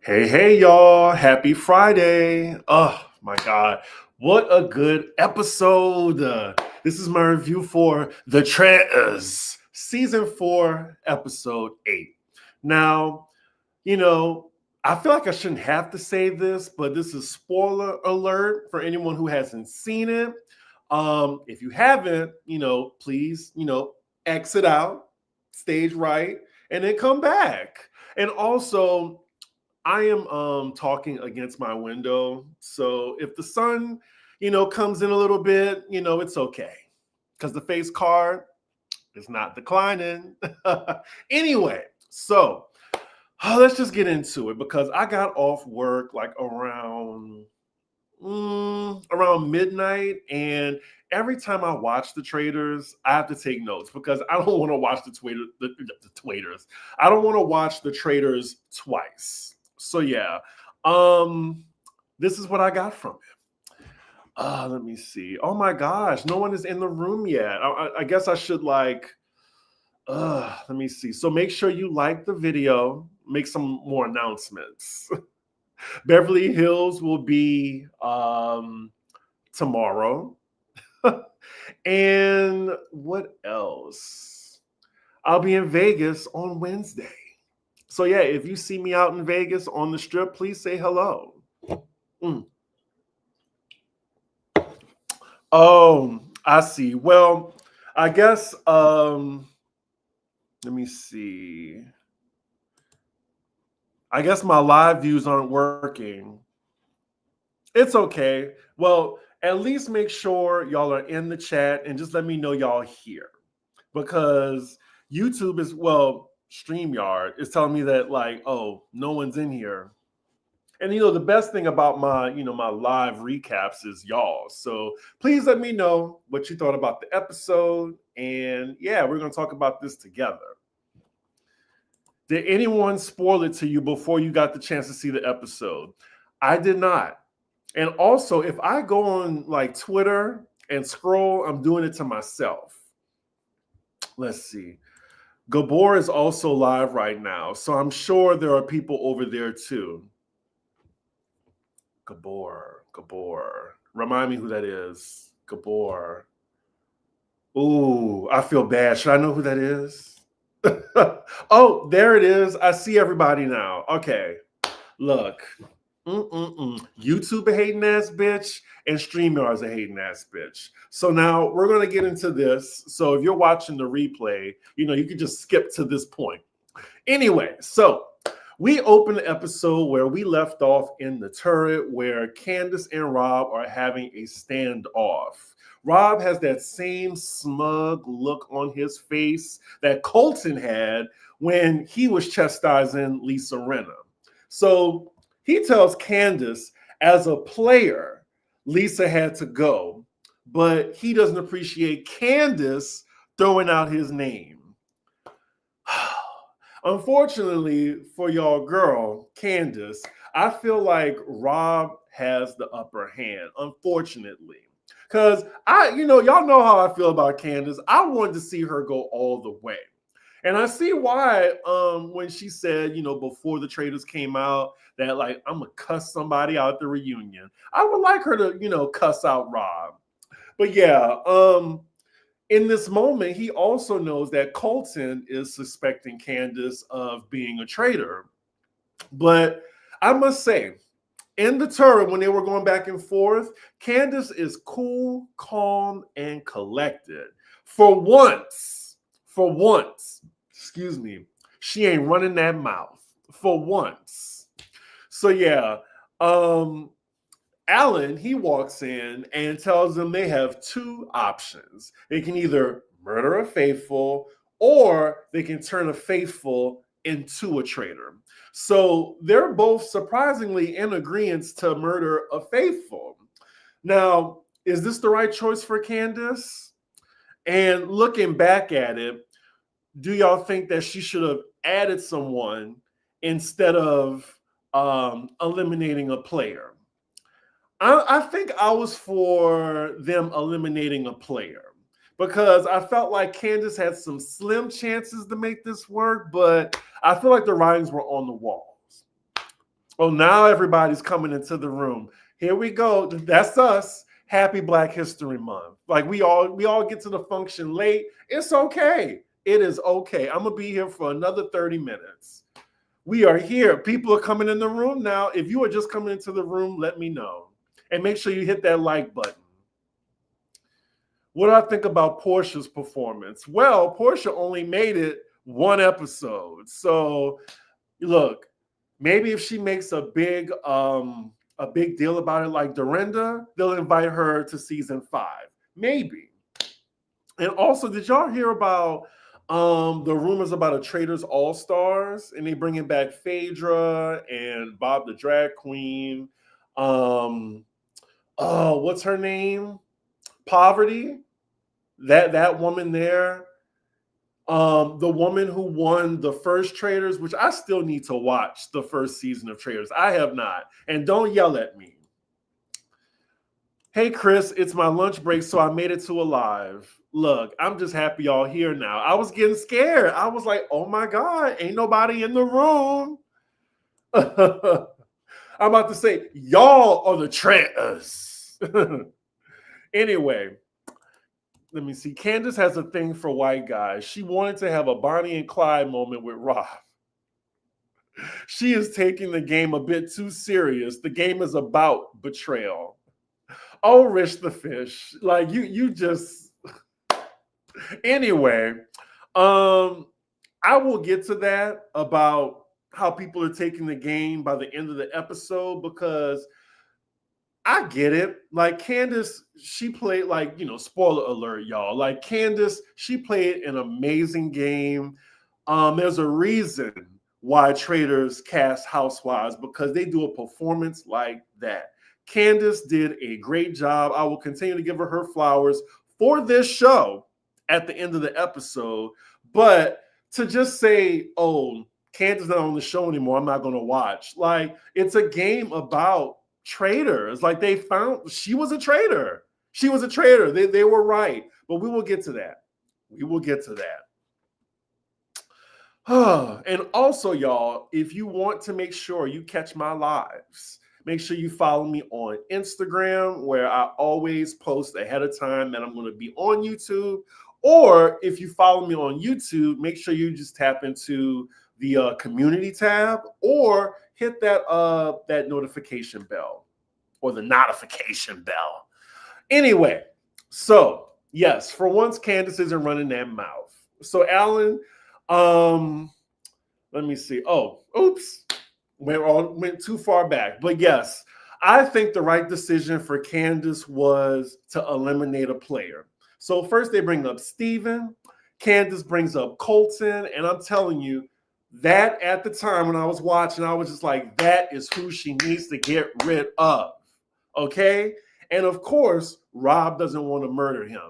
Hey, y'all. Happy Friday. Oh, my God. What a good episode. This is my review for The Traitors, Season 4, Episode 8. Now, I feel like I shouldn't have to say this, but this is spoiler alert for anyone who hasn't seen it. If you haven't, please, exit out, stage right, and then come back. And also, I am talking against my window. So if the sun, comes in a little bit, it's okay. Because the face card is not declining. Anyway, so let's just get into it because I got off work like around midnight, and every time I watch the Traitors, I have to take notes because I don't want to watch the Traitors. I don't want to watch the Traitors twice. So yeah, this is what I got from it. Let me see. Oh my gosh, no one is in the room yet. I guess I should let me see. So make sure you like the video, make some more announcements. Beverly Hills will be tomorrow. And what else? I'll be in Vegas on Wednesday. So yeah, if you see me out in Vegas on the strip, please say hello. Oh, I see. Well, I guess let me see. I guess my live views aren't working. It's okay. Well, at least make sure y'all are in the chat and just let me know y'all here. Because YouTube is, StreamYard is telling me that no one's in here. And the best thing about my live recaps is y'all. So please let me know what you thought about the episode. And yeah, we're going to talk about this together. Did anyone spoil it to you before you got the chance to see the episode? I did not. And also, if I go on Twitter and scroll, I'm doing it to myself. Let's see. Gabor is also live right now, so I'm sure there are people over there too. Gabor. Remind me who that is. Gabor. Ooh, I feel bad. Should I know who that is? Oh, there it is. I see everybody now. Okay. Look. YouTube a hating ass bitch and StreamYard's a hating ass bitch. So now we're going to get into this. So if you're watching the replay, you can just skip to this point. Anyway, so we open the episode where we left off in the turret where Candiace and Rob are having a standoff. Rob has that same smug look on his face that Colton had when he was chastising Lisa Rinna. So he tells Candiace, as a player, Lisa had to go, but he doesn't appreciate Candiace throwing out his name. Unfortunately for y'all girl, Candiace, I feel like Rob has the upper hand, unfortunately. Because y'all know how I feel about Candiace. I wanted to see her go all the way. And I see why when she said, before the Traitors came out, that I'm going to cuss somebody out at the reunion. I would like her to, cuss out Rob. But yeah, in this moment, he also knows that Colton is suspecting Candiace of being a traitor. But I must say, in the turret, when they were going back and forth, Candiace is cool, calm, and collected. For once, she ain't running that mouth. For once. So yeah, Alan, he walks in and tells them they have two options. They can either murder a faithful or they can turn a faithful into a traitor. So they're both surprisingly in agreement to murder a faithful. Now, is this the right choice for Candiace? And looking back at it, do y'all think that she should have added someone instead of eliminating a player? I think I was for them eliminating a player because I felt like Candiace had some slim chances to make this work, but I feel like the writings were on the walls. Oh, now everybody's coming into the room. Here we go. That's us. Happy Black History Month. Like we all get to the function late. It's okay. It is okay. I'm gonna be here for another 30 minutes. We are here. People are coming in the room now. If you are just coming into the room, let me know. And make sure you hit that like button. What do I think about Portia's performance? Well, Portia only made it one episode. So look, maybe if she makes a big deal about it like Dorinda, they'll invite her to season 5. Maybe. And also, did y'all hear about the rumors about a Traitors All-Stars? And they bringing back Phaedra and Bob the Drag Queen. What's her name? Poverty. That woman there. The woman who won the first Traitors, which I still need to watch the first season of Traitors. I have not. And don't yell at me. Hey, Chris, it's my lunch break, so I made it to Alive. Look, I'm just happy y'all here now. I was getting scared. I was like, oh my God, ain't nobody in the room. I'm about to say, y'all are the traitors. Anyway, let me see. Candiace has a thing for white guys. She wanted to have a Bonnie and Clyde moment with Rob. She is taking the game a bit too serious. The game is about betrayal. Oh, Rich the Fish. Like you just anyway. I will get to that about how people are taking the game by the end of the episode because I get it. Like Candiace, she played like, spoiler alert, y'all. Like Candiace, she played an amazing game. There's a reason why Traitors cast housewives because they do a performance like that. Candiace did a great job. I will continue to give her flowers for this show at the end of the episode. But to just say, oh, Candiace not on the show anymore, I'm not going to watch. Like, it's a game about traitors. Like, they found she was a traitor. She was a traitor. They were right. But we will get to that. We will get to that. And also, y'all, if you want to make sure you catch my lives, make sure you follow me on Instagram, where I always post ahead of time that I'm going to be on YouTube. Or if you follow me on YouTube, make sure you just tap into the community tab or hit that notification bell or the notification bell. Anyway, so yes, for once, Candiace isn't running that mouth. So Alan, let me see. Oh, oops. Went too far back. But yes, I think the right decision for Candiace was to eliminate a player. So first they bring up Steven. Candiace brings up Colton. And I'm telling you, that at the time when I was watching, I was just like, that is who she needs to get rid of. Okay? And of course, Rob doesn't want to murder him.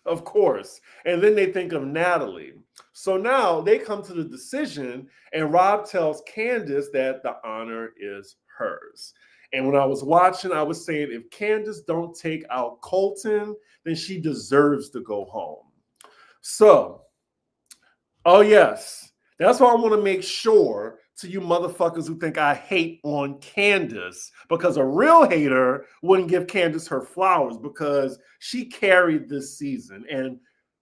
Of course. And then they think of Natalie. So now they come to the decision, and Rob tells Candiace that the honor is hers. And when I was watching, I was saying, if Candiace don't take out Colton, then she deserves to go home. So, oh yes, that's why I want to make sure to you motherfuckers who think I hate on Candiace, because a real hater wouldn't give Candiace her flowers because she carried this season. And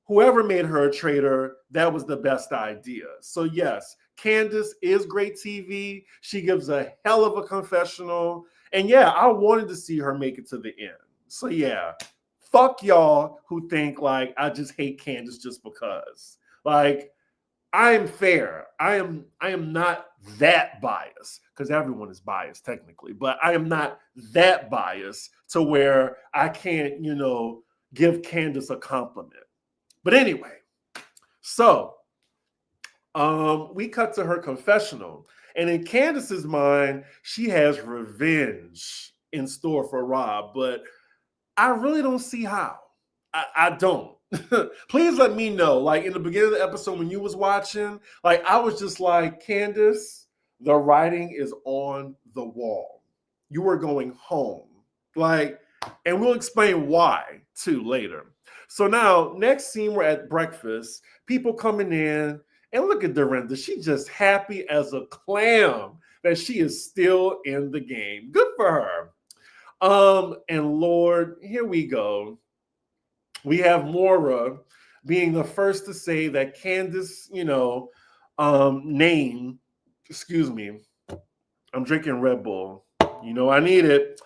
whoever made her a traitor, that was the best idea. So yes, Candiace is great TV. She gives a hell of a confessional. And yeah, I wanted to see her make it to the end. So yeah, fuck y'all who think like I just hate Candiace just because. Like, I am fair. I am not that biased, because everyone is biased technically, but I am not that biased to where I can't, give Candiace a compliment. But anyway, so we cut to her confessional, and in Candiace's mind, she has revenge in store for Rob, but I really don't see how. I don't. Please let me know. Like in the beginning of the episode when you was watching, like I was just like, Candiace, the writing is on the wall. You are going home. Like, and we'll explain why too later. So now, next scene, we're at breakfast. People coming in, And look at Dorinda. She's just happy as a clam that she is still in the game. Good for her. And Lord, here we go. We have Mora being the first to say that Candiace, name, excuse me, I'm drinking Red Bull. I need it.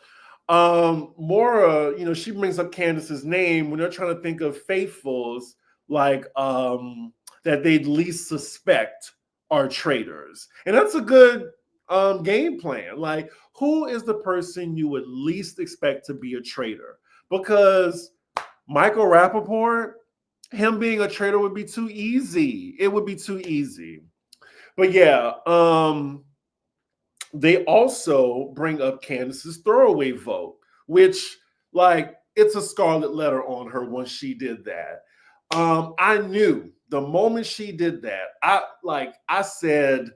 Mora, she brings up Candiace's name when they're trying to think of faithfuls like that they'd least suspect are traitors. And that's a good game plan. Like, who is the person you would least expect to be a traitor? Because Michael Rappaport, him being a traitor would be too easy. It would be too easy. But yeah, they also bring up Candiace's throwaway vote, which, like, it's a scarlet letter on her once she did that. I knew the moment she did that, I said,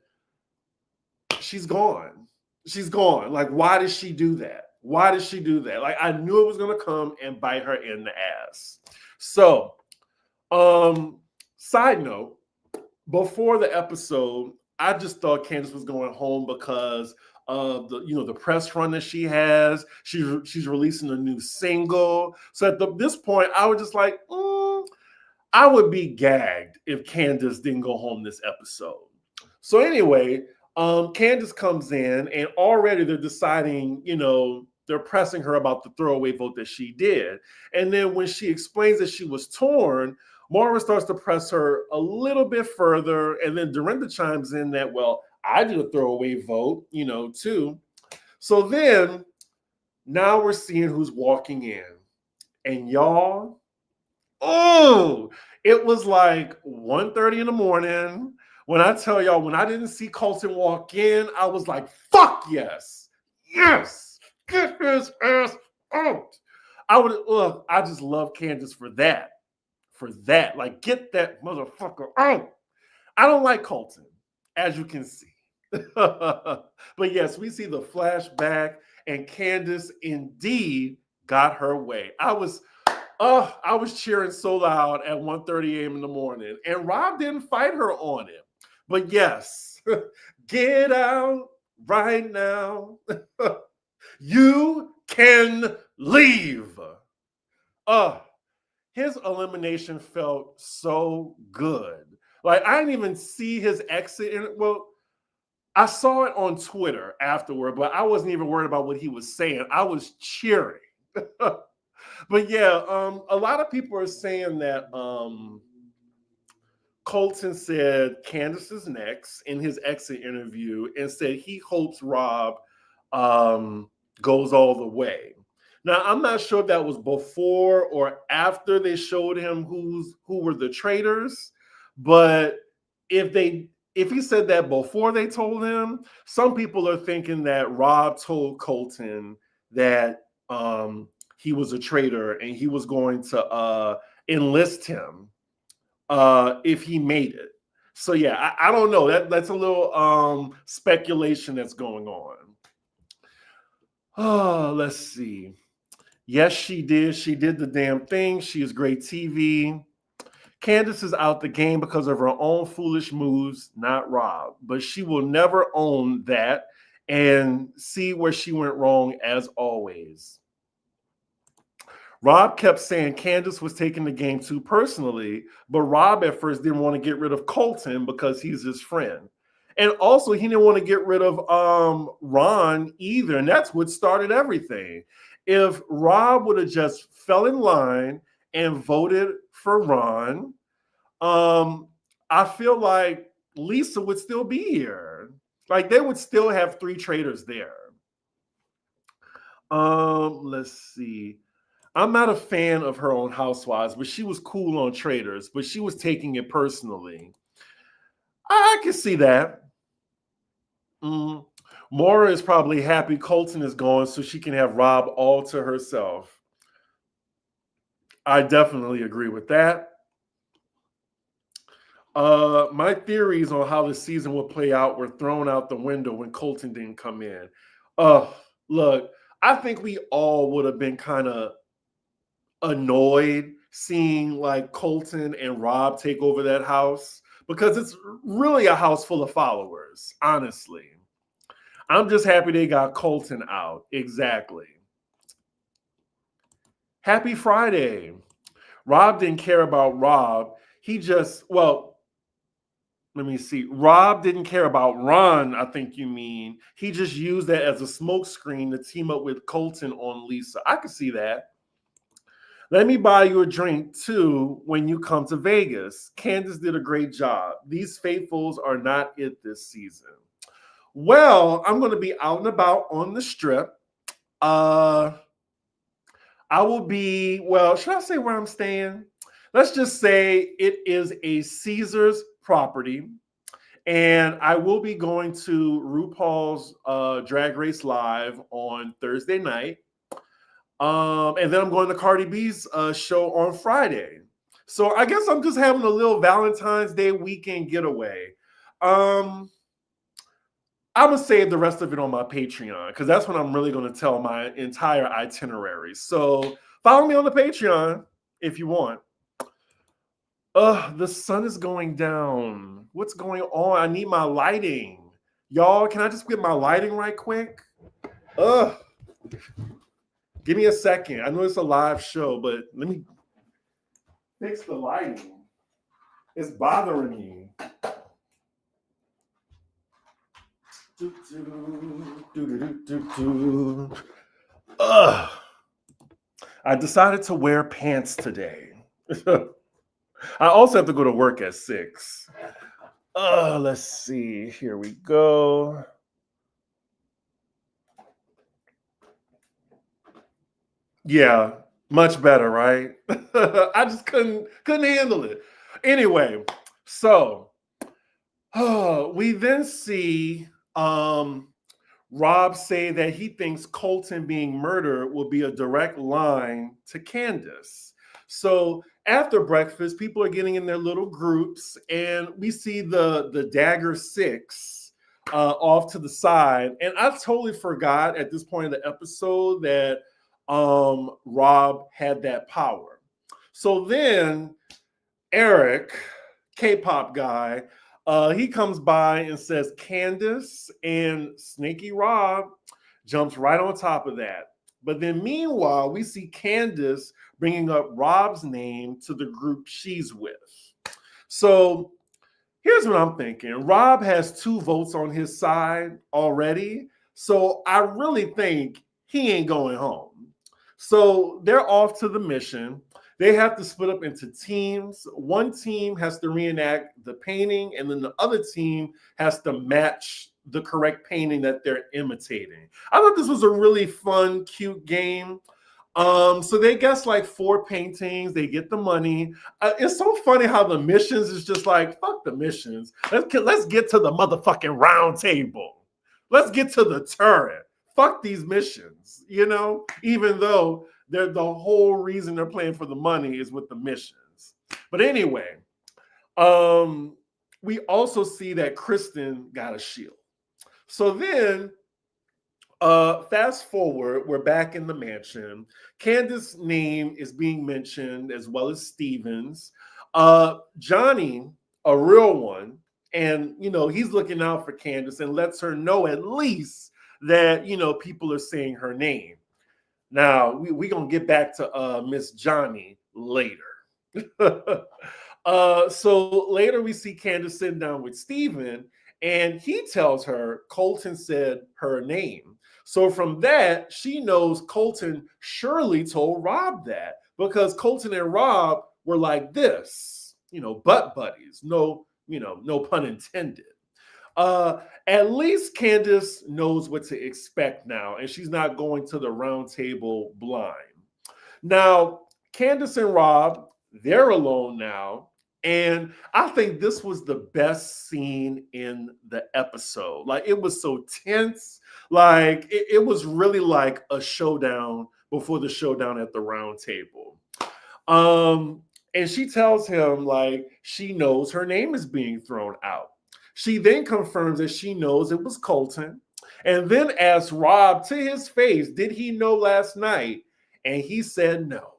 she's gone. She's gone. Like, why did she do that? Why did she do that? Like, I knew it was going to come and bite her in the ass. So, side note, before the episode, I just thought Candiace was going home because of the press run that she has. She's releasing a new single. So at this point, I was just like, I would be gagged if Candiace didn't go home this episode. So anyway, Candiace comes in and already they're deciding, they're pressing her about the throwaway vote that she did. And then when she explains that she was torn, Mara starts to press her a little bit further. And then Dorinda chimes in that, well, I did a throwaway vote, too. So then now we're seeing who's walking in. And y'all, it was like 1:30 in the morning. When I tell y'all, when I didn't see Colton walk in, I was like, fuck yes. Yes. Get his ass out. I just love Candiace for that. Like, get that motherfucker out. I don't like Colton, as you can see. But yes, we see the flashback, and Candiace indeed got her way. I was cheering so loud at 1:30 a.m. in the morning, and Rob didn't fight her on it. But yes, get out right now. You can leave. His elimination felt so good. Like, I didn't even see his exit. Well, I saw it on Twitter afterward, but I wasn't even worried about what he was saying. I was cheering. But yeah, a lot of people are saying that Colton said Candiace is next in his exit interview and said he hopes Rob goes all the way. Now, I'm not sure if that was before or after they showed him who were the traitors, but if he said that before they told him, some people are thinking that Rob told Colton that he was a traitor and he was going to enlist him if he made it. So yeah, I don't know. That's a little speculation that's going on. Oh, let's see. Yes, she did. She did the damn thing. She is great TV. Candiace is out the game because of her own foolish moves, not Rob. But she will never own that and see where she went wrong as always. Rob kept saying Candiace was taking the game too personally, but Rob at first didn't want to get rid of Colton because he's his friend. And also, he didn't want to get rid of Ron either, and that's what started everything. If Rob would have just fell in line and voted for Ron, I feel like Lisa would still be here. Like, they would still have 3 traitors there. Let's see. I'm not a fan of her on Housewives, but she was cool on Traitors, but she was taking it personally. I can see that. Maura is probably happy Colton is gone so she can have Rob all to herself. I definitely agree with that. My theories on how the season would play out were thrown out the window when Colton didn't come in. Look, I think we all would have been kind of annoyed seeing like Colton and Rob take over that house because it's really a house full of followers, honestly. I'm just happy they got Colton out. Exactly. Happy Friday. Rob didn't care about Rob. He just, well, let me see. Rob didn't care about Ron, I think you mean. He just used that as a smokescreen to team up with Colton on Lisa. I could see that. Let me buy you a drink too when you come to Vegas. Candiace did a great job. These faithfuls are not it this season. Well, I'm going to be out and about on the strip. I will be, well, should I say where I'm staying? Let's just say it is a Caesars property. And I will be going to RuPaul's Drag Race Live on Thursday night. And then I'm going to Cardi B's show on Friday. So I guess I'm just having a little Valentine's Day weekend getaway. I'm going to save the rest of it on my Patreon because that's when I'm really going to tell my entire itinerary. So follow me on the Patreon if you want. The sun is going down. What's going on? I need my lighting. Y'all, can I just get my lighting right quick? Give me a second. I know it's a live show, but let me fix the lighting. It's bothering me. I decided to wear pants today. I also have to go to work at 6. Let's see. Here we go. Yeah, much better, right? I just couldn't handle it. Anyway, so we then see Rob say that he thinks Colton being murdered will be a direct line to Candiace. So after breakfast, people are getting in their little groups, and we see the Dagger 6 off to the side. And I totally forgot at this point in the episode that Rob had that power. So then Eric, K-pop guy, he comes by and says Candiace, and Snaky Rob jumps right on top of that. But then meanwhile, we see Candiace bringing up Rob's name to the group she's with. So here's what I'm thinking. Rob has 2 votes on his side already. So I really think he ain't going home. So they're off to the mission. They have to split up into teams. One team has to reenact the painting, and then the other team has to match the correct painting that they're imitating. I thought this was a really fun, cute game. So they guess like 4 paintings. They get the money. It's so funny how the missions is just like, fuck the missions. Let's get to the motherfucking round table. Let's get to the turret. Fuck these missions, you know, even though the whole reason they're playing for the money is with the missions. But anyway, we also see that Kristen got a shield. So then, fast forward, we're back in the mansion. Candiace's name is being mentioned as well as Steven's. Johnny, a real one, and, you know, he's looking out for Candiace and lets her know at least that, you know, people are saying her name. Now, we're going to get back to Miss Johnny later. So later we see Candiace sitting down with Steven, and he tells her Colton said her name. So from that, she knows Colton surely told Rob that, because Colton and Rob were like this, you know, butt buddies. No pun intended. At least Candiace knows what to expect now, and she's not going to the round table blind. Now, Candiace and Rob, they're alone now, and I think this was the best scene in the episode. Like, it was so tense. Like, it was really like a showdown before the showdown at the round table. And she tells him, like, she knows her name is being thrown out. She then confirms that she knows it was Colton, and then asks Rob to his face, did he know last night? And he said no.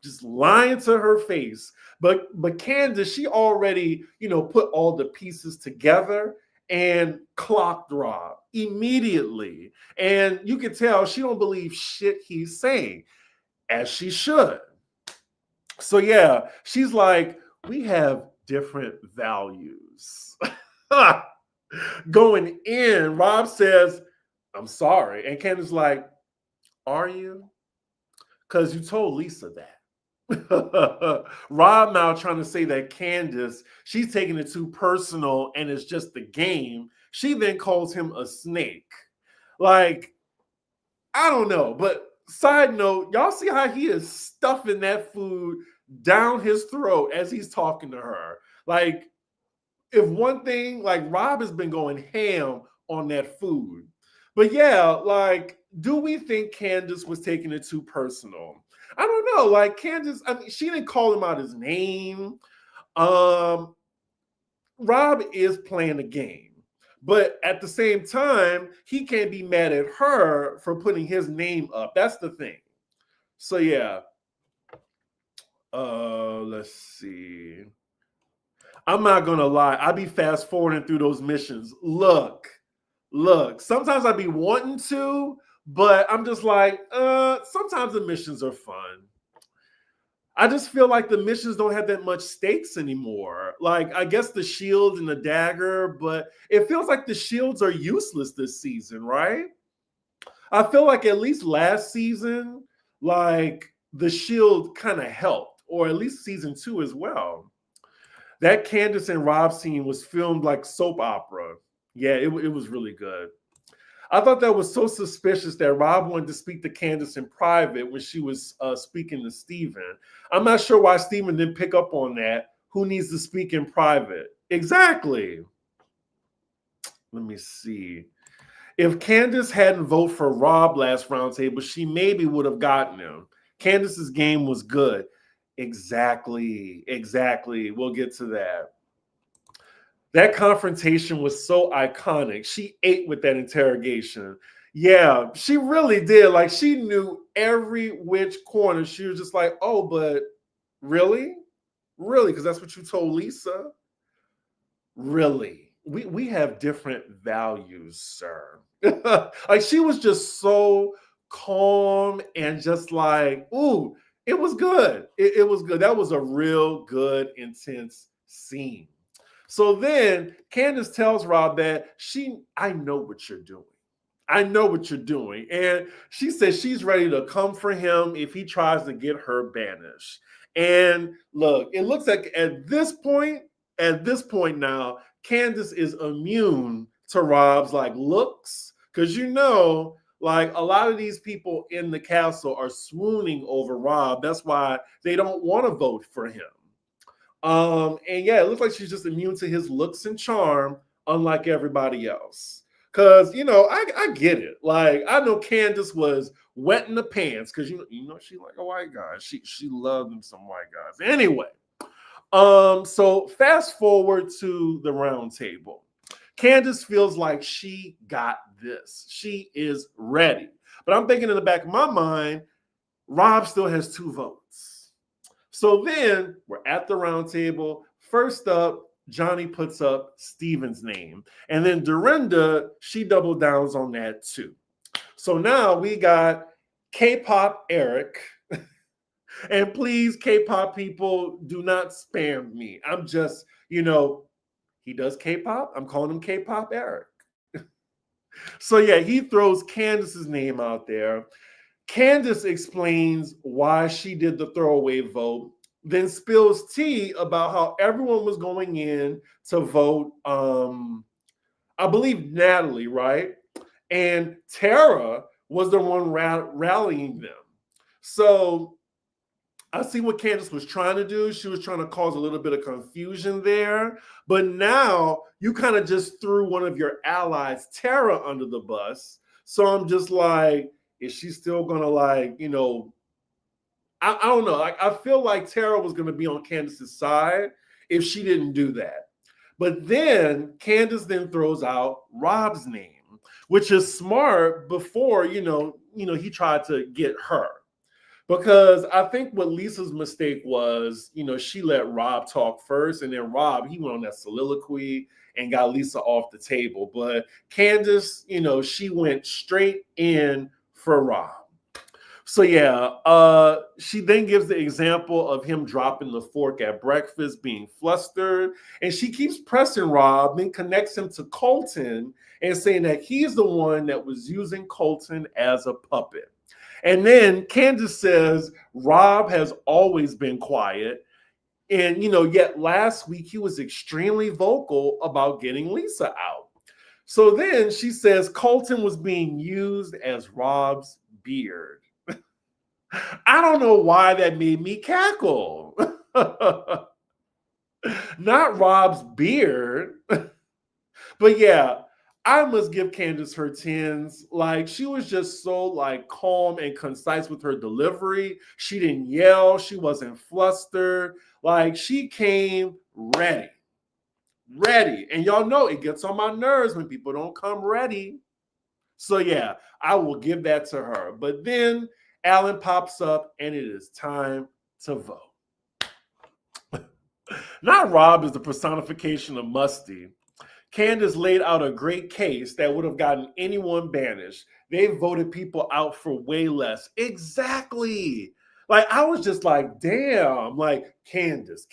just lying to her face. But Candiace, she already, put all the pieces together and clocked Rob immediately. And you can tell she don't believe shit he's saying, as she should. So yeah, she's like, we have different values. Going in, Rob says, I'm sorry. And Candiace like, are you? Because you told Lisa that. Rob now trying to say that Candiace, she's taking it too personal and it's just the game. She then calls him a snake. Like, I don't know. But side note, y'all see how he is stuffing that food down his throat as he's talking to her. Like, if one thing, like Rob has been going ham on that food. But yeah, like, do we think Candiace was taking it too personal? I don't know. Like Candiace, I mean, she didn't call him out his name. Rob is playing a game. But at the same time, he can't be mad at her for putting his name up. That's the thing. So yeah. Let's see. I'm not gonna lie. I be fast forwarding through those missions. Look. Sometimes I be wanting to, but I'm just like, sometimes the missions are fun. I just feel like the missions don't have that much stakes anymore. Like, I guess the shield and the dagger, but it feels like the shields are useless this season, right? I feel like at least last season, like the shield kind of helped, or at least season 2 as well. That Candiace and Rob scene was filmed like soap opera. Yeah, it was really good. I thought that was so suspicious that Rob wanted to speak to Candiace in private when she was speaking to Steven. I'm not sure why Steven didn't pick up on that. Who needs to speak in private? Exactly. Let me see. If Candiace hadn't voted for Rob last roundtable, she maybe would have gotten him. Candiace's game was good. Exactly. We'll get to that. That confrontation was so iconic. She ate with that interrogation. Yeah, she really did. Like, she knew every which corner. She was just like, oh, but really? Really? Because that's what you told Lisa? Really? We have different values, sir. Like, she was just so calm and just like, ooh, it was good. It was good. That was a real good, intense scene. So then Candiace tells Rob that I know what you're doing. I know what you're doing. And she says she's ready to come for him if he tries to get her banished. And look, it looks like at this point now, Candiace is immune to Rob's like looks. Because like a lot of these people in the castle are swooning over Rob. That's why they don't want to vote for him. And yeah, it looks like she's just immune to his looks and charm, unlike everybody else. Because, I get it. Like, I know Candiace was wet in the pants because, she like a white guy. She loved them some white guys. Anyway, so fast forward to the round table. Candiace feels like she got this. She is ready. But I'm thinking in the back of my mind, Rob still has 2 votes. So then we're at the round table. First up, Johnny puts up Steven's name. And then Dorinda, she double downs on that too. So now we got K-pop Eric. And please, K-pop people, do not spam me. I'm just, he does K-pop. I'm calling him K-pop Eric. So yeah, he throws Candiace's name out there. Candiace explains why she did the throwaway vote, then spills tea about how everyone was going in to vote, I believe Natalie, right? And Tara was the one rallying them. So I see what Candiace was trying to do. She was trying to cause a little bit of confusion there. But now you kind of just threw one of your allies, Tara, under the bus. So I'm just like, is she still gonna I don't know. Like, I feel like Tara was gonna be on Candiace's side if she didn't do that. But then Candiace then throws out Rob's name, which is smart before, he tried to get her. Because I think what Lisa's mistake was, she let Rob talk first, and then Rob, he went on that soliloquy and got Lisa off the table. But Candiace, she went straight in for Rob. So yeah, she then gives the example of him dropping the fork at breakfast, being flustered, and she keeps pressing Rob, then connects him to Colton and saying that he's the one that was using Colton as a puppet. And then Candiace says Rob has always been quiet. And, yet last week he was extremely vocal about getting Lisa out. So then she says Colton was being used as Rob's beard. I don't know why that made me cackle. Not Rob's beard. But yeah, I must give Candiace her tens. Like, she was just so calm and concise with her delivery. She didn't yell. She wasn't flustered. Like, she came ready. Ready. And y'all know it gets on my nerves when people don't come ready. So yeah, I will give that to her. But then Alan pops up and it is time to vote. Not Rob is the personification of musty. Candiace laid out a great case that would have gotten anyone banished. They voted people out for way less. Exactly. Like, I was just like, damn, like Candiace.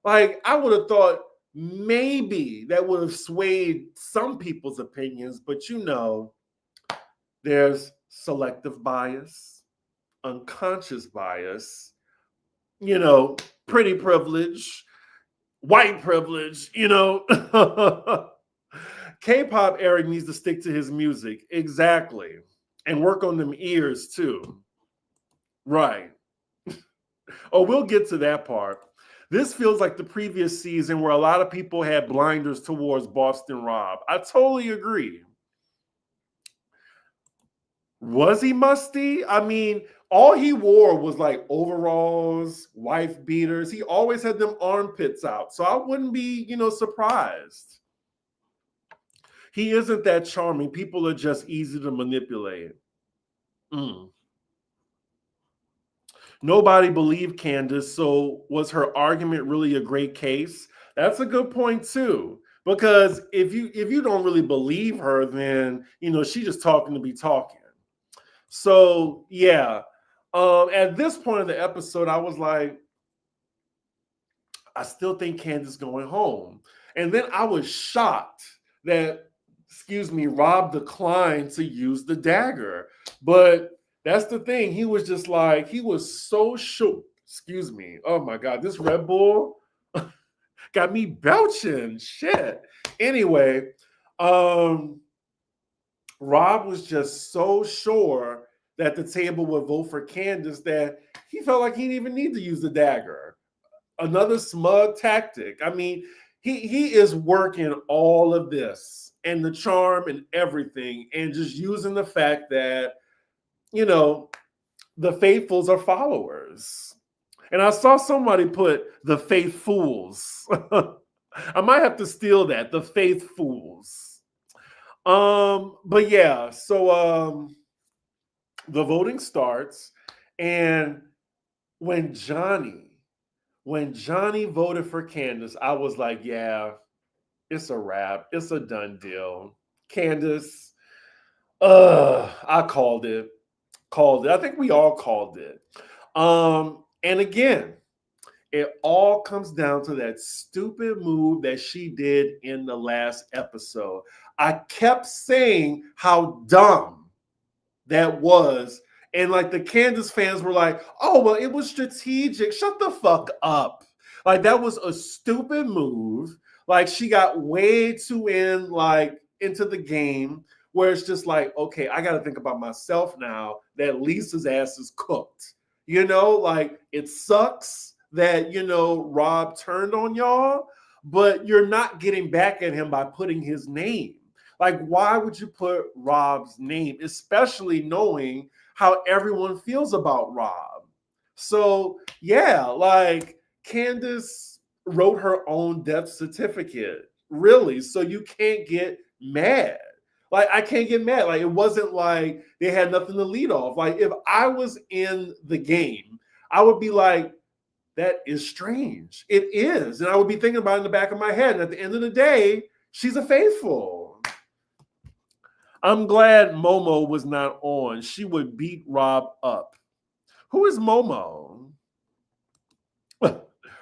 Like, I would have thought maybe that would have swayed some people's opinions, but there's selective bias, unconscious bias, pretty privilege, white privilege, K-pop Eric needs to stick to his music. Exactly. And work on them ears too. Right. Oh, we'll get to that part. This feels like the previous season where a lot of people had blinders towards Boston Rob. I totally agree. Was he musty? I mean, all he wore was like overalls, wife beaters. He always had them armpits out. So I wouldn't be, surprised. He isn't that charming. People are just easy to manipulate. Nobody believed Candiace, so was her argument really a great case? That's a good point too. Because if you don't really believe her, then she's just talking to be talking. So yeah, at this point in the episode, I was like, I still think Candiace going home. And then I was shocked that, Rob declined to use the dagger. But that's the thing. He was just like, he was so sure. Oh my God, this Red Bull got me belching. Shit. Anyway, Rob was just so sure that the table would vote for Candiace that he felt like he didn't even need to use the dagger. Another smug tactic. I mean, he is working all of this and the charm and everything and just using the fact that, the faithfuls are followers. And I saw somebody put the faithfuls. I might have to steal that, the faithfuls. But yeah, so the voting starts, and when Johnny voted for Candiace, I was like, yeah, it's a wrap. It's a done deal. Candiace, I called it. I think we all called it. And again, it all comes down to that stupid move that she did in the last episode. I kept saying how dumb that was. And the Candiace fans were like, oh, well, it was strategic. Shut the fuck up. Like, that was a stupid move. Like, she got way too into the game where it's just like, okay, I got to think about myself now that Lisa's ass is cooked. It sucks that, Rob turned on y'all, but you're not getting back at him by putting his name. Like, why would you put Rob's name, especially knowing how everyone feels about Rob? So, yeah, Candiace wrote her own death certificate, really, so you can't get mad. Like, I can't get mad. Like, it wasn't like they had nothing to lead off. Like, if I was in the game, I would be like, that is strange. It is. And I would be thinking about it in the back of my head. And at the end of the day, she's a faithful. I'm glad Momo was not on. She would beat Rob up. Who is Momo?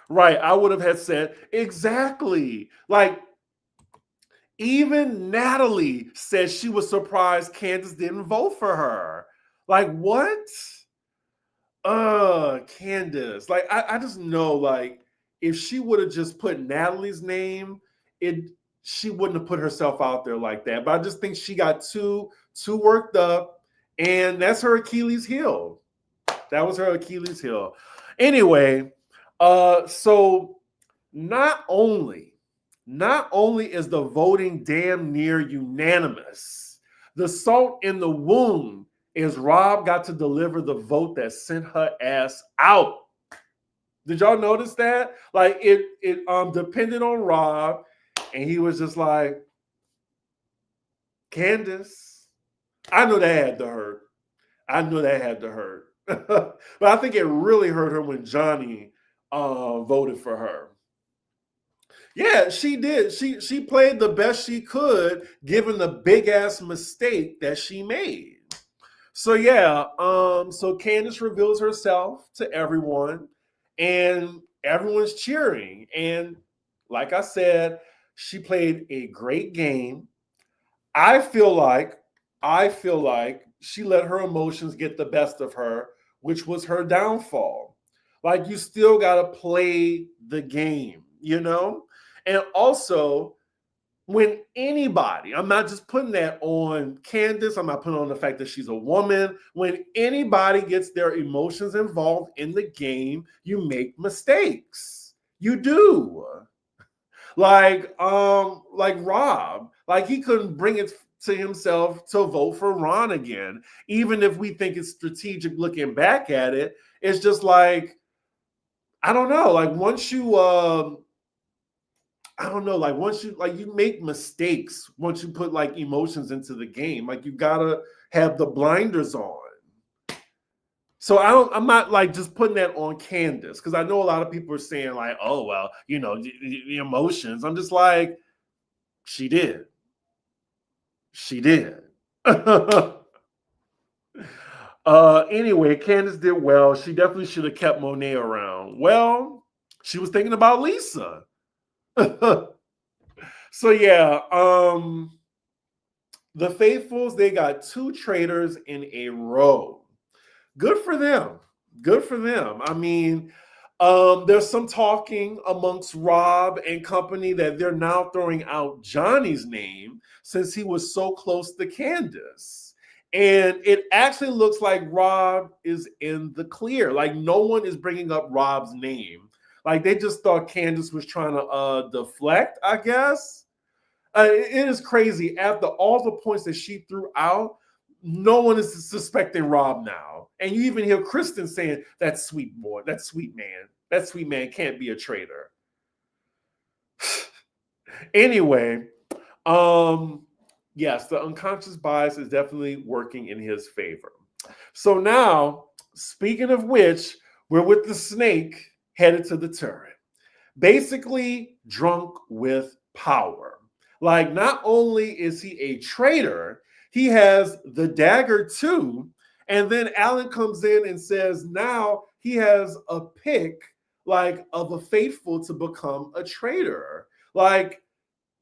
Right. I would have had said, exactly. Like, even Natalie said she was surprised Candiace didn't vote for her. Like, what? Candiace. Like, I just know, like, if she would have just put Natalie's name, she wouldn't have put herself out there like that. But I just think she got too worked up, and that's her Achilles heel. That was her Achilles heel. Anyway, so not only is the voting damn near unanimous, the salt in the wound is Rob got to deliver the vote that sent her ass out. Did y'all notice that? Like, it depended on Rob, and he was just like, Candiace. I know that had to hurt. But I think it really hurt her when Johnny voted for her. Yeah, she did. She played the best she could given the big ass mistake that she made. So yeah, so Candiace reveals herself to everyone, and everyone's cheering. And like I said, she played a great game. I feel like she let her emotions get the best of her, which was her downfall. Like, you still gotta play the game, you know? And also, when anybody, I'm not just putting that on Candiace, I'm not putting on the fact that she's a woman. When anybody gets their emotions involved in the game, you make mistakes. You do. Like Rob, like, he couldn't bring it to himself to vote for Ron again. Even if we think it's strategic looking back at it, it's just like, I don't know. Like, once you I don't know, like, once you make mistakes, once you put like emotions into the game, like, you gotta have the blinders on. So I'm not like just putting that on Candiace, because I know a lot of people are saying like, oh, well, the emotions. I'm just like, she did. Anyway, Candiace did well. She definitely should have kept Monet around. Well, she was thinking about Lisa. So yeah, the faithfuls, they got 2 traitors in a row. Good for them. I mean, there's some talking amongst Rob and company that they're now throwing out Johnny's name since he was so close to Candiace. And it actually looks like Rob is in the clear. Like, no one is bringing up Rob's name. Like, they just thought Candiace was trying to deflect, I guess. It is crazy. After all the points that she threw out, no one is suspecting Rob now. And you even hear Kristen saying, that sweet boy, that sweet man can't be a traitor. Anyway, yes, the unconscious bias is definitely working in his favor. So now, speaking of which, we're with the snake headed to the turret. Basically, drunk with power. Like, not only is he a traitor, he has the dagger too. And then Alan comes in and says now he has a pick, like, of a faithful to become a traitor. Like,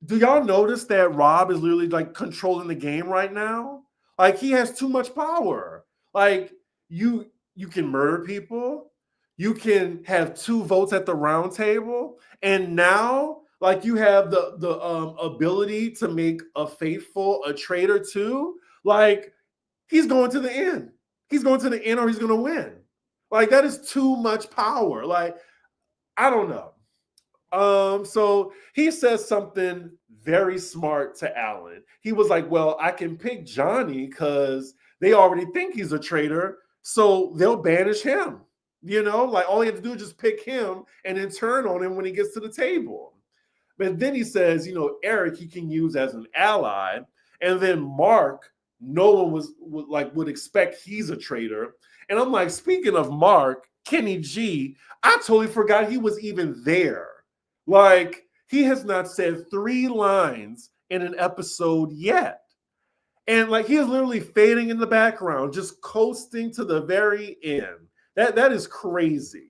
do y'all notice that Rob is literally like controlling the game right now? Like, he has too much power. Like, you can murder people, you can have 2 votes at the round table, and now, like, you have the ability to make a faithful a traitor too. Like, he's going to the end. He's going to the end, or he's going to win. Like, that is too much power. Like, I don't know. So he says something very smart to Alan. He was like, well, I can pick Johnny because they already think he's a traitor, so they'll banish him. Like, all you have to do is just pick him and then turn on him when he gets to the table. But then he says, Eric, he can use as an ally. And then Mark, no one would expect he's a traitor. And I'm like, speaking of Mark, Kenny G, I totally forgot he was even there. Like, he has not said 3 lines in an episode yet. And like, he is literally fading in the background, just coasting to the very end. That is crazy.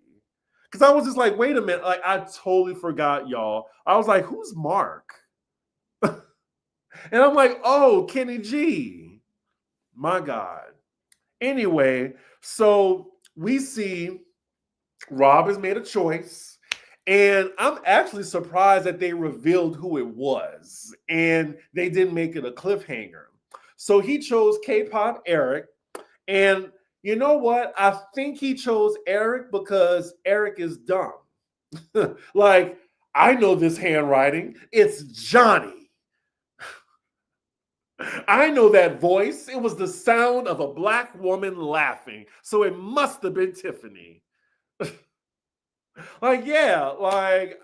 Because I was just like, wait a minute, like, I totally forgot, y'all. I was like, who's Mark? And I'm like, oh, Kenny G. My God. Anyway, so we see Rob has made a choice. And I'm actually surprised that they revealed who it was. And they didn't make it a cliffhanger. So he chose K-pop Eric. And you know what? I think he chose Eric because Eric is dumb. Like, I know this handwriting. It's Johnny. I know that voice. It was the sound of a Black woman laughing. So it must have been Tiffany. Like, yeah, like,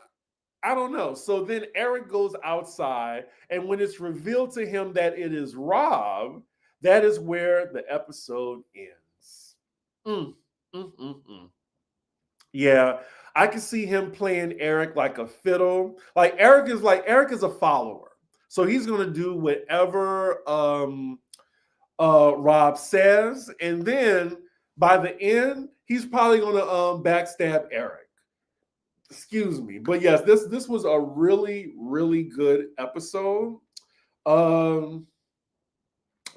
I don't know. So then Eric goes outside, and when it's revealed to him that it is Rob, that is where the episode ends. Yeah, I can see him playing Eric like a fiddle. Like, Eric is a follower. So he's gonna do whatever Rob says, and then by the end, he's probably gonna backstab Eric. Excuse me, but yes, this was a really, really good episode.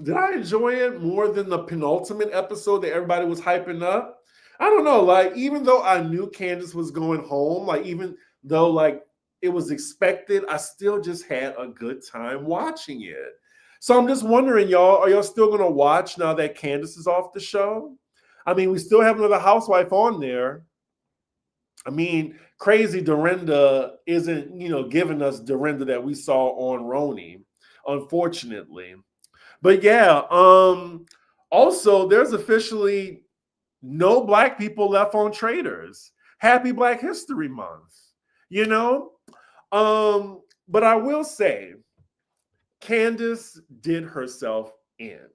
Did I enjoy it more than the penultimate episode that everybody was hyping up? I don't know. Like, even though I knew Candiace was going home, like, even though like it was expected, I still just had a good time watching it. So I'm just wondering, y'all, are y'all still gonna watch now that Candiace is off the show? I mean, we still have another housewife on there. I mean, crazy Dorinda isn't, giving us Dorinda that we saw on Roni, unfortunately. But yeah, also there's officially no Black people left on Traitors. Happy Black History Month, But I will say, Candiace did herself in.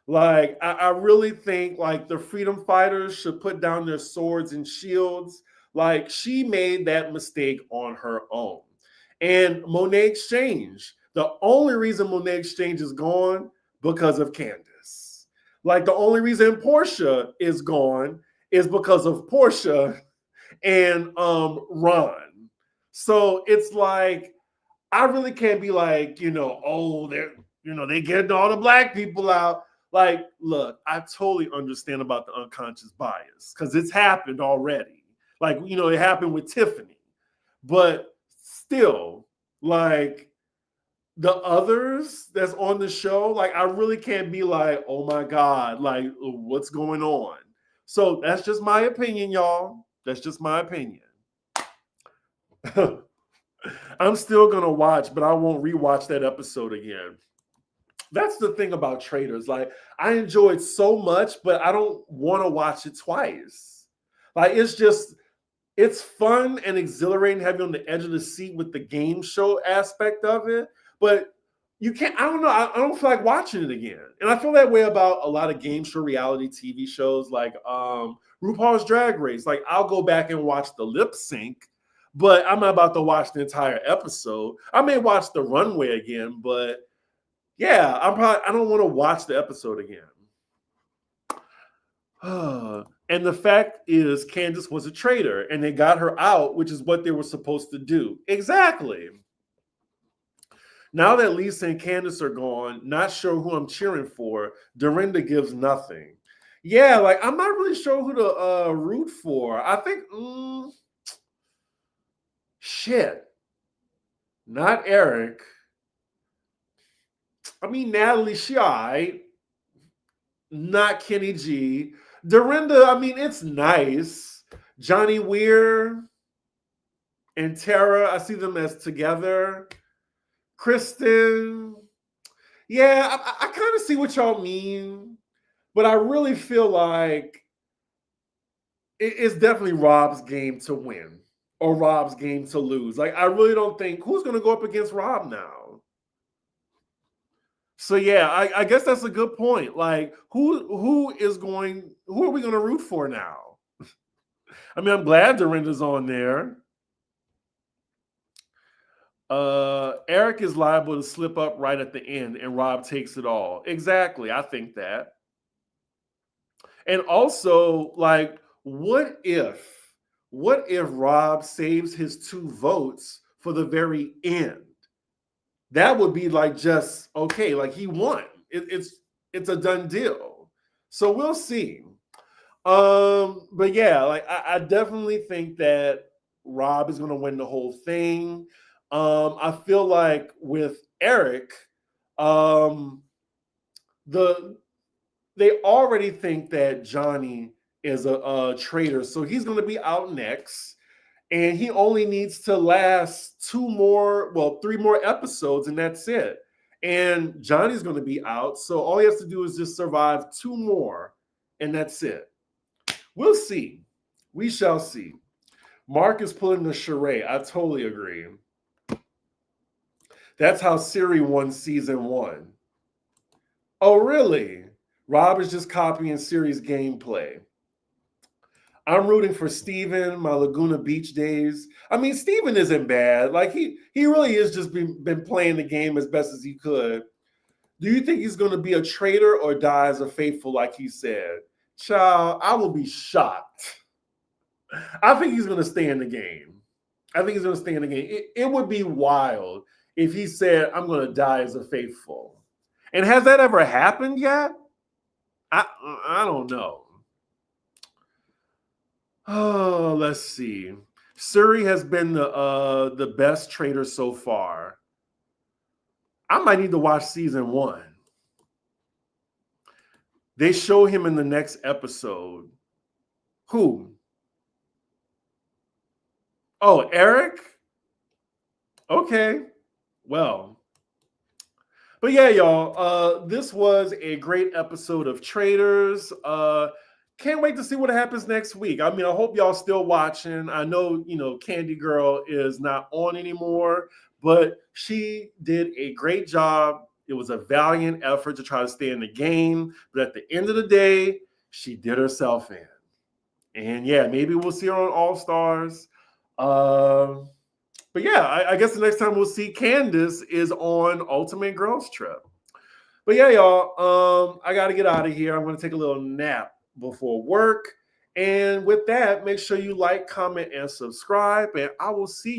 Like, I really think like the freedom fighters should put down their swords and shields. Like, she made that mistake on her own. And Monet Exchange, the only reason Monet Exchange is gone because of Candiace. Like, the only reason Portia is gone is because of Portia and Ron. So it's like, I really can't be like, oh, they getting all the Black people out. Like, look, I totally understand about the unconscious bias because it's happened already. Like, it happened with Tiffany. But still, like, the others that's on the show, like, I really can't be like, oh my God, like, what's going on? So that's just my opinion, y'all. That's just my opinion. I'm still going to watch, but I won't rewatch that episode again. That's the thing about Traitors. Like, I enjoyed so much, but I don't want to watch it twice. Like, it's fun and exhilarating having you on the edge of the seat with the game show aspect of it. But you can't, I don't know, I don't feel like watching it again. And I feel that way about a lot of game show reality TV shows like RuPaul's Drag Race. Like, I'll go back and watch the lip sync, but I'm not about to watch the entire episode. I may watch the runway again, but yeah, I don't want to watch the episode again. And the fact is, Candiace was a traitor, and they got her out, which is what they were supposed to do. Exactly. Now that Lisa and Candiace are gone, not sure who I'm cheering for. Dorinda gives nothing. Yeah, like, I'm not really sure who to root for. I think, shit. Not Eric. I mean, Natalie, she all right. Not Kenny G. Dorinda, I mean, it's nice. Johnny Weir and Tara, I see them as together. Kristen, yeah, I kind of see what y'all mean, but I really feel like it's definitely Rob's game to win or Rob's game to lose. Like, I really don't think, who's going to go up against Rob now? So yeah, I guess that's a good point. Like, who are we gonna root for now? I mean, I'm glad Dorinda's on there. Eric is liable to slip up right at the end and Rob takes it all. Exactly. I think that. And also, like, what if Rob saves his 2 votes for the very end? That would be like just okay, like he won. It's a done deal. So we'll see. But yeah, like I definitely think that Rob is gonna win the whole thing. I feel like with Eric, um, they already think that Johnny is a traitor, so he's gonna be out next. And he only needs to last 3 more episodes, and that's it. And Johnny's going to be out, so all he has to do is just survive 2 more, and that's it. We'll see. We shall see. Mark is pulling the charade. I totally agree. That's how Siri won season 1. Oh, really? Rob is just copying Siri's gameplay. I'm rooting for Steven, my Laguna Beach days. I mean, Steven isn't bad. Like he really is just been playing the game as best as he could. Do you think he's going to be a traitor or die as a faithful, like he said? Child, I will be shocked. I think he's going to stay in the game. It would be wild if he said, I'm going to die as a faithful. And has that ever happened yet? I don't know. Oh, let's see. Suri has been the best traitor so far. I might need to watch season 1. They show him in the next episode. Who? Oh, Eric? Okay. Well. But yeah, y'all. This was a great episode of Traitors. Can't wait to see what happens next week. I mean, I hope y'all still watching. I know, Candy Girl is not on anymore, but she did a great job. It was a valiant effort to try to stay in the game. But at the end of the day, she did herself in. And yeah, maybe we'll see her on All Stars. But yeah, I guess the next time we'll see Candiace is on Ultimate Girls Trip. But yeah, y'all, I got to get out of here. I'm going to take a little nap before work. And with that, make sure you like, comment, and subscribe. And I will see you.